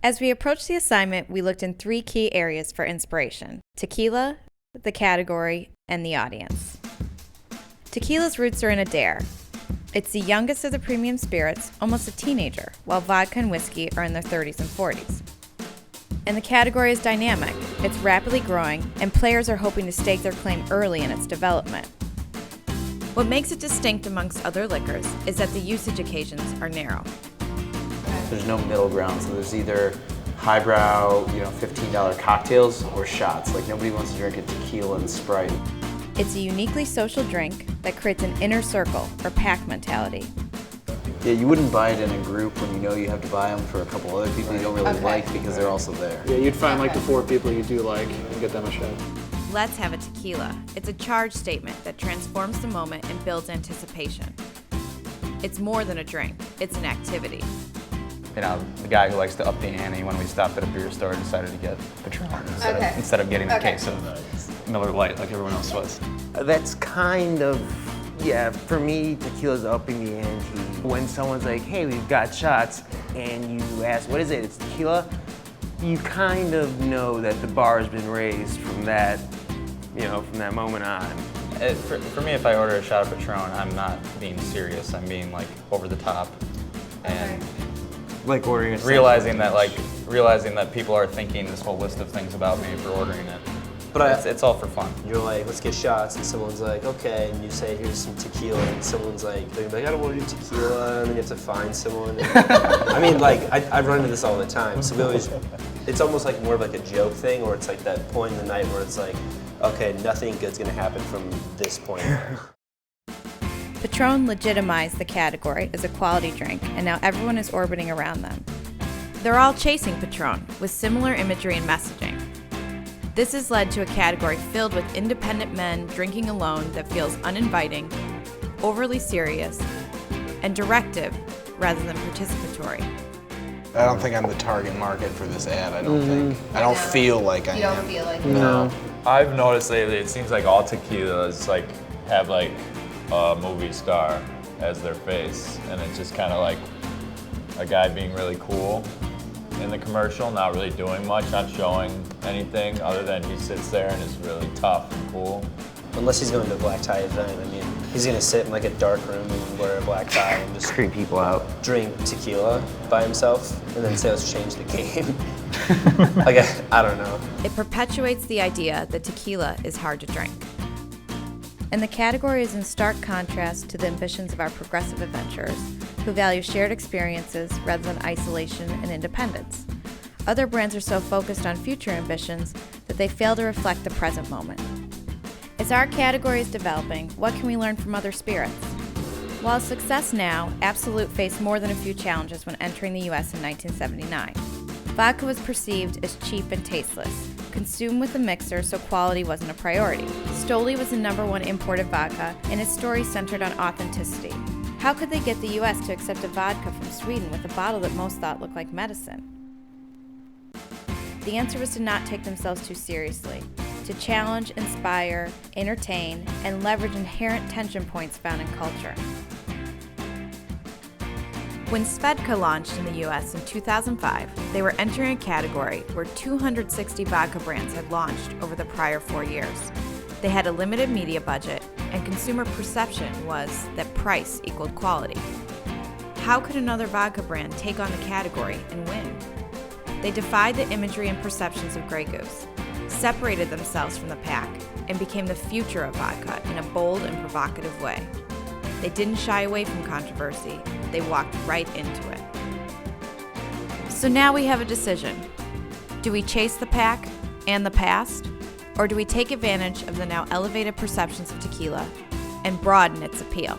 As we approached the assignment, we looked in 3 key areas for inspiration: tequila, the category, and the audience. Tequila's roots are in a dour. It's the youngest of the premium spirits, almost a teenager, while vodka and whiskey are in their 30s and 40s. And the category is dynamic. It's rapidly growing, and players are hoping to stake their claim early in its development. What makes it distinct amongst other liquors is that the usage occasions are narrow. There's no middle ground, so there's either highbrow, $15 cocktails or shots. Like, nobody wants to drink a tequila and Sprite. It's a uniquely social drink that creates an inner circle or pack mentality. Yeah, you wouldn't buy it in a group when you know you have to buy them for a couple other people you don't really like because they're also there. Yeah, you'd find like the 4 people you do like and get them a shot. Let's have a tequila. It's a charge statement that transforms the moment and builds anticipation. It's more than a drink, it's an activity. The guy who likes to up the ante when we stopped at a beer store decided to get Patron instead of getting a case of Miller Lite like everyone else was. That's kind of, for me, tequila's upping the ante. When someone's like, hey, we've got shots, and you ask, what is it? It's tequila? You kind of know that the bar has been raised from that, from that moment on. For me, if I order a shot of Patron, I'm not being serious. I'm being over the top, and like ordering a realizing that people are thinking this whole list of things about me for ordering it. But it's all for fun. You're like, let's get shots, and someone's like, okay, and you say, here's some tequila, and someone's like, I don't want to do tequila, and then you have to find someone. I run into this all the time. So it's almost like more of a joke thing, or it's like that point in the night where it's like, okay, nothing good's gonna happen from this point on. Patron legitimized the category as a quality drink, and now everyone is orbiting around them. They're all chasing Patron, with similar imagery and messaging. This has led to a category filled with independent men drinking alone that feels uninviting, overly serious, and directive rather than participatory. I don't think I'm the target market for this ad, I don't think. I don't feel like I am. You don't feel like No. I've noticed lately it seems like all tequilas have a movie star as their face, and it's just kind of like a guy being really cool in the commercial, not really doing much, not showing anything other than he sits there and is really tough and cool. Unless he's going to a black tie event, he's gonna sit in a dark room and wear a black tie and just Creep people out. drink tequila by himself and then say, let's change the game. I don't know. It perpetuates the idea that tequila is hard to drink. And the category is in stark contrast to the ambitions of our progressive adventurers, who value shared experiences rather than isolation and independence. Other brands are so focused on future ambitions that they fail to reflect the present moment. As our category is developing, what can we learn from other spirits? While a success now, Absolut faced more than a few challenges when entering the US in 1979. Vodka was perceived as cheap and tasteless, consumed with a mixer so quality wasn't a priority. Stoli was the #1 imported vodka, and its story centered on authenticity. How could they get the US to accept a vodka from Sweden with a bottle that most thought looked like medicine? The answer was to not take themselves too seriously, to challenge, inspire, entertain, and leverage inherent tension points found in culture. When Svedka launched in the US in 2005, they were entering a category where 260 vodka brands had launched over the prior 4 years. They had a limited media budget, and consumer perception was that price equaled quality. How could another vodka brand take on the category and win? They defied the imagery and perceptions of Grey Goose, separated themselves from the pack, and became the future of vodka in a bold and provocative way. They didn't shy away from controversy, they walked right into it. So now we have a decision. Do we chase the pack and the past, or do we take advantage of the now elevated perceptions of tequila and broaden its appeal?